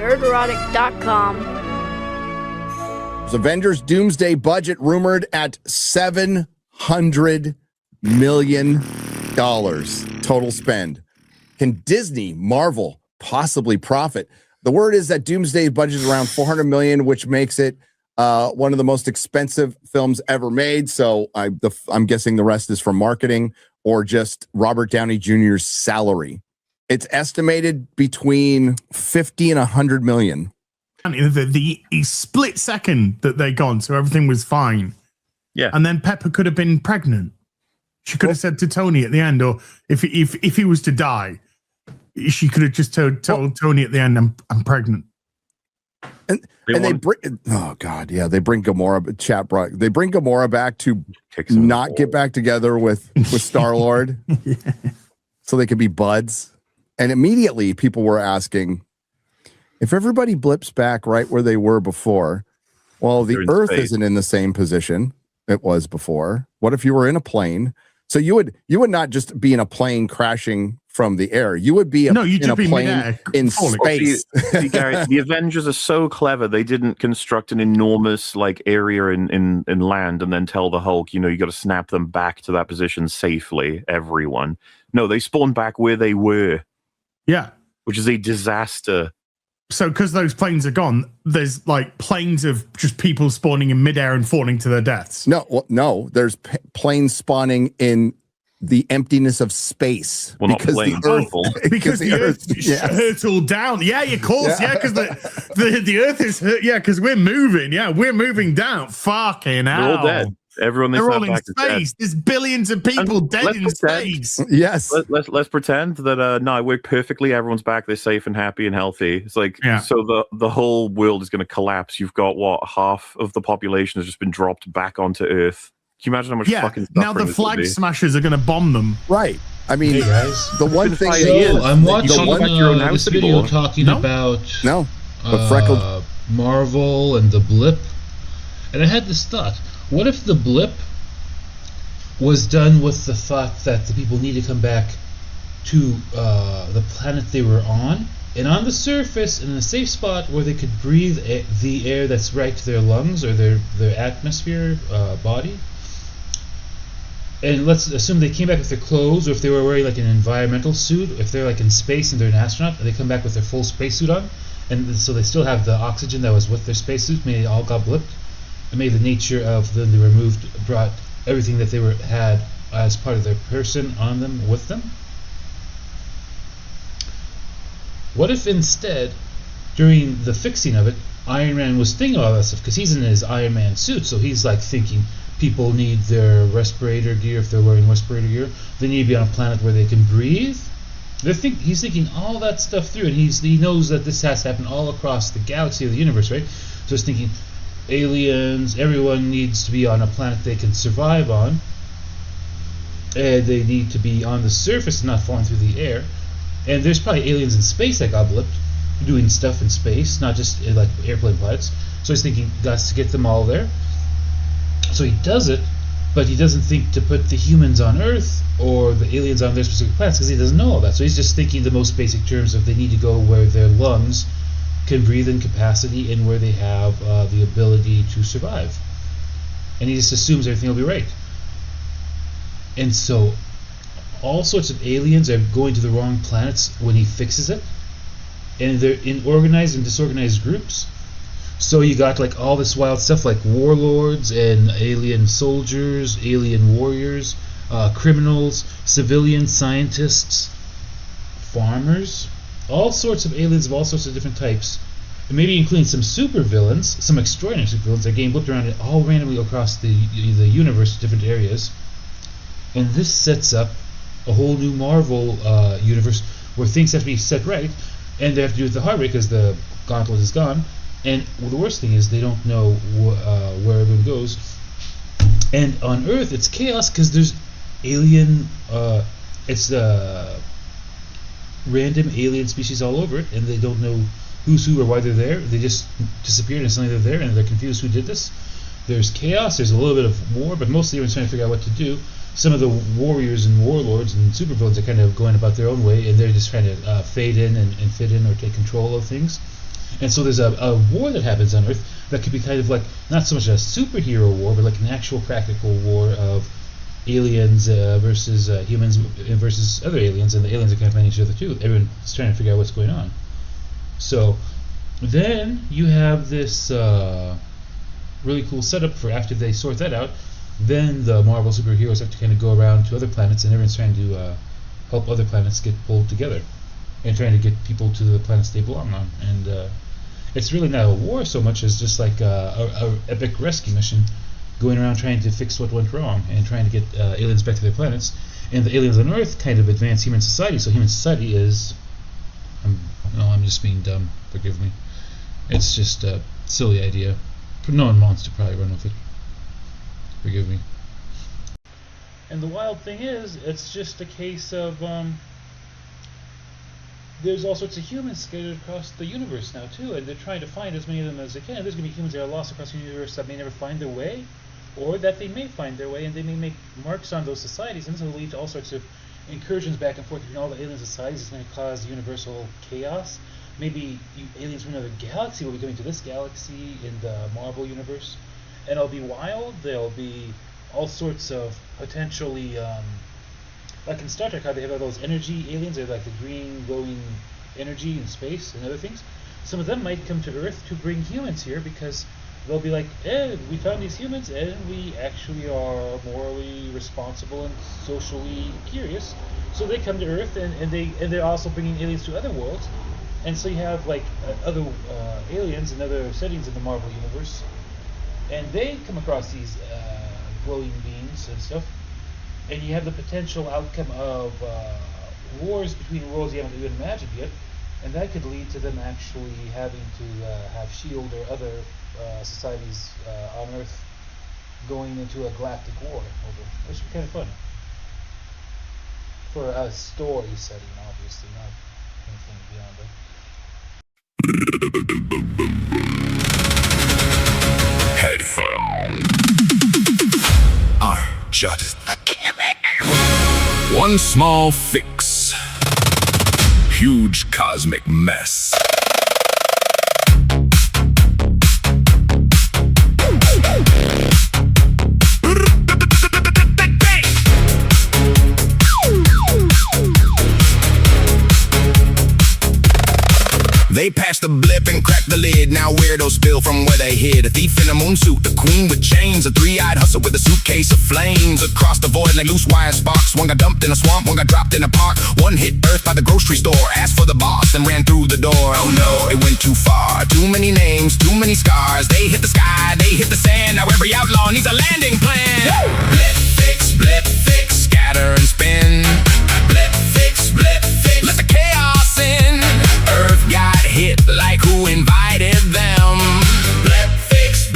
Nerdrotic.com. Avengers Doomsday budget rumored at $700 million total spend. Can Disney, Marvel possibly profit? The word is that Doomsday budget is around $400 million, which makes it one of the most expensive films ever made. So I'm guessing the rest is from marketing or just Robert Downey Jr.'s salary. It's estimated between 50 and 100 million. The split second that they gone, so everything was fine. Yeah. And then Pepper could have been pregnant. She could have said to Tony at the end, or if he was to die, she could have just told Tony at the end, I'm pregnant. And they bring, oh God, yeah, they bring Gamora. They bring Gamora back to not get back together with Star-Lord, yeah, so they could be buds. And immediately people were asking, if everybody blips back right where they were before, well, the Earth isn't in the same position it was before. What if you were in a plane? So you would not just be in a plane crashing from the air. You would be in a plane in space. See, Gary, the Avengers are so clever. They didn't construct an enormous area in land and then tell the Hulk, you got to snap them back to that position safely, everyone. No, they spawned back where they were. Yeah. Which is a disaster. So because those planes are gone, there's planes of just people spawning in midair and falling to their deaths. No, there's planes spawning in the emptiness of space. Well, because not planes, because the Earth hurtled down. Yeah, of course. Yeah, because the Earth is hurt. Yeah, because we're moving. Yeah, we're moving down. Fucking hell. They're all dead. Everyone they're all in space. There's billions of people dead in space. Yes. Let's pretend that no, it worked perfectly. Everyone's back. They're safe and happy and healthy. It's so the whole world is going to collapse. You've got half of the population has just been dropped back onto Earth. Can you imagine how much fucking suffering now the flag smashers are going to bomb them? Right. I mean, hey guys, the one thing I'm watching this video talking about Freckled Marvel and the blip, and I had this thought. What if the blip was done with the thought that the people need to come back to the planet they were on, and on the surface, in a safe spot where they could breathe the air that's right to their lungs or their atmosphere, body? And let's assume they came back with their clothes, or if they were wearing an environmental suit, if they're in space and they're an astronaut, and they come back with their full spacesuit on, and so they still have the oxygen that was with their spacesuit, maybe it all got blipped. And maybe the nature of them they removed brought everything that they had as part of their person on them with them. What if instead, during the fixing of it, Iron Man was thinking all that stuff because he's in his Iron Man suit, so he's thinking people need their respirator gear if they're wearing respirator gear. They need to be on a planet where they can breathe. He's thinking all that stuff through, and he knows that this has to happen all across the galaxy of the universe, right? So he's thinking, aliens, everyone needs to be on a planet they can survive on, and they need to be on the surface and not falling through the air. And there's probably aliens in space that got blipped doing stuff in space, not just airplane pilots. So he's thinking, got to get them all there. So he does it, but he doesn't think to put the humans on Earth or the aliens on their specific planets because he doesn't know all that. So he's just thinking the most basic terms of they need to go where their lungs can breathe in capacity and where they have the ability to survive. And he just assumes everything will be right. And so all sorts of aliens are going to the wrong planets when he fixes it. And they're in organized and disorganized groups. So you got all this wild stuff like warlords and alien soldiers, alien warriors, criminals, civilians, scientists, farmers, all sorts of aliens of all sorts of different types, and maybe including some super villains, some extraordinary super villains that game blipped around it all randomly across the universe, different areas. And this sets up a whole new Marvel universe where things have to be set right, and they have to do it the hard way because the gauntlet is gone. And the worst thing is they don't know where everyone goes. And on Earth, it's chaos because there's alien. It's random alien species all over it, and they don't know who's who or why they're there. They just disappeared and suddenly they're there, and they're confused who did this. There's chaos. There's a little bit of war, but mostly everyone's trying to figure out what to do. Some of the warriors and warlords and supervillains are kind of going about their own way, and they're just trying to fade in and fit in or take control of things. And so there's a war that happens on Earth that could be kind of like not so much a superhero war, but like an actual practical war of aliens versus humans versus other aliens, and the aliens are kind of fighting each other too. Everyone's trying to figure out what's going on. So then you have this really cool setup for after they sort that out. Then the Marvel superheroes have to kind of go around to other planets, and everyone's trying to help other planets get pulled together, and trying to get people to the planets they belong on. And it's really not a war so much as just like a epic rescue mission, going around trying to fix what went wrong and trying to get aliens back to their planets. And the aliens on Earth kind of advance human society. So human society is, I'm just being dumb. Forgive me. It's just a silly idea. No one wants to probably run with it. Forgive me. And the wild thing is, it's just a case of there's all sorts of humans scattered across the universe now too, and they're trying to find as many of them as they can. There's going to be humans that are lost across the universe that may never find their way, or that they may find their way, and they may make marks on those societies, and this will lead to all sorts of incursions back and forth between all the alien societies. It's going to cause universal chaos. Maybe aliens from another galaxy will be coming to this galaxy in the Marvel universe, and it'll be wild. There'll be all sorts of potentially like in Star Trek, how they have all those energy aliens, they're like the green glowing energy in space and other things. Some of them might come to Earth to bring humans here because they'll be like, we found these humans and we actually are morally responsible and socially curious. So they come to Earth and they're also bringing aliens to other worlds. And so you have like other aliens and other settings in the Marvel universe, and they come across these glowing beings and stuff. And you have the potential outcome of wars between worlds you haven't even imagined yet, and that could lead to them actually having to have S.H.I.E.L.D. or other societies on Earth going into a galactic war over, which would be kind of fun. For a story setting, obviously, not anything beyond that. Headphones are just a gimmick. One small fix, huge cosmic mess. They passed the blip and cracked the lid. Now weirdos spill from where they hid. A thief in a moon suit, a queen with chains, a three-eyed hustle with a suitcase of flames. Across the void like loose wire sparks. One got dumped in a swamp, one got dropped in a park. One hit Earth by the grocery store, asked for the boss and ran through the door. Oh no, it went too far. Too many names, too many scars. They hit the sky, they hit the sand. Now every outlaw needs a landing plan. Blip fix, scatter and spin. Blip fix, let the chaos in. Earth got hit like who invited them. Blip fix,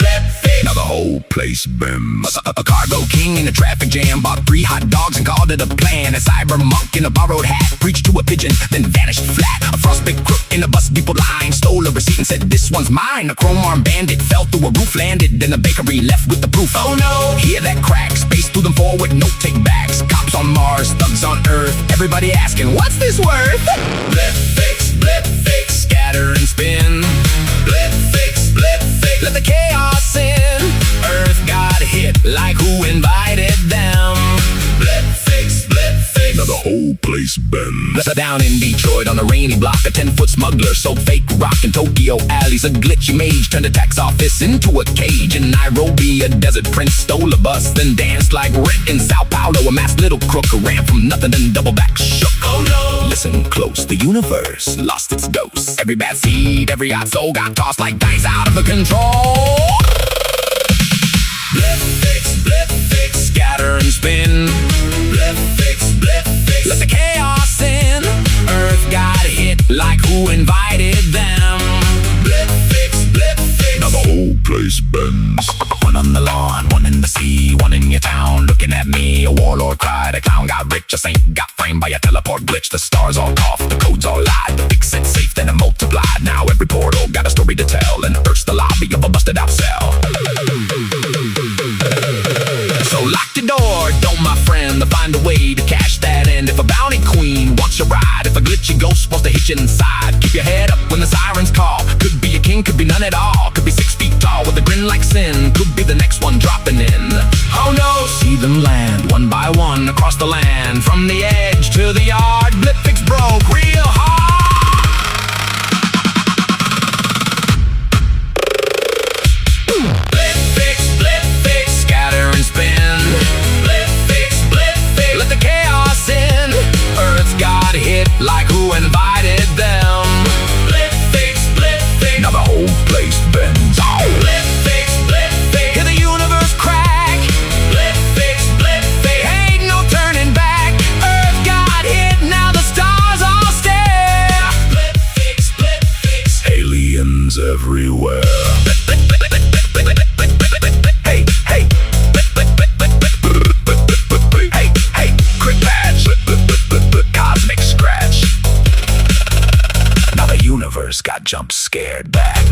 now the whole place bims. A cargo king in a traffic jam bought 3 hot dogs and called it a plan. A cyber monk in a borrowed hat preached to a pigeon, then vanished flat. A frostbite crook in a bus depot line stole a receipt and said, "This one's mine." A chrome arm bandit fell through a roof, landed in a bakery, left with the proof. Oh no, hear that crack, space through them forward, no take backs. Cops on Mars, thugs on Earth, everybody asking, what's this worth? Blip fix, scatter and spin. Blip fix, let the chaos in. Earth got hit like who invited them. Blip fix, now the whole place bends. Down in Detroit on a rainy block, a 10-foot smuggler sold fake rock. In Tokyo alleys, a glitchy mage turned a tax office into a cage. In Nairobi, a desert prince stole a bus, then danced like Rick. In Sao Paulo, a masked little crook ran from nothing, then double back shook. Oh no! Listen close, the universe lost its ghost. Every bad seed, every odd soul got tossed like dice out of the control. Blip fix, scatter and spin. Blip fix, let the chaos in. Earth got hit like who invited them. Blip fix, now the whole place bends. One on the lawn, one in the sea, one in your town looking at me. A warlord cried, a clown got rich, a saint got framed by a teleport glitch. The stars all coughed, the codes all lied, the fix it safe, then it multiplied. Now every portal got a story to tell, and Earth's the lobby of a busted out cell. So lock the door, don't my friend, to find a way to cash that in. If a bounty queen wants your ride, if a glitchy ghost wants to hit you inside, keep your head up when the sirens call. Could be a done it all. Could be 6 feet tall with a grin like sin. Could be the next one dropping in. Oh no, see them land one by one across the land. From the edge to the yard, blip fix broke real hard. Blip fix, scatter and spin. Blip fix, let the chaos in. Earth got hit like who invited them. Blip fix, now the whole place bends. Blip fix, hear the universe crack. Blip fix, ain't no turning back. Earth got hit, now the stars all stare. Blip fix, aliens everywhere. Hey, quick patch, cosmic scratch. Now the universe got jump scared back.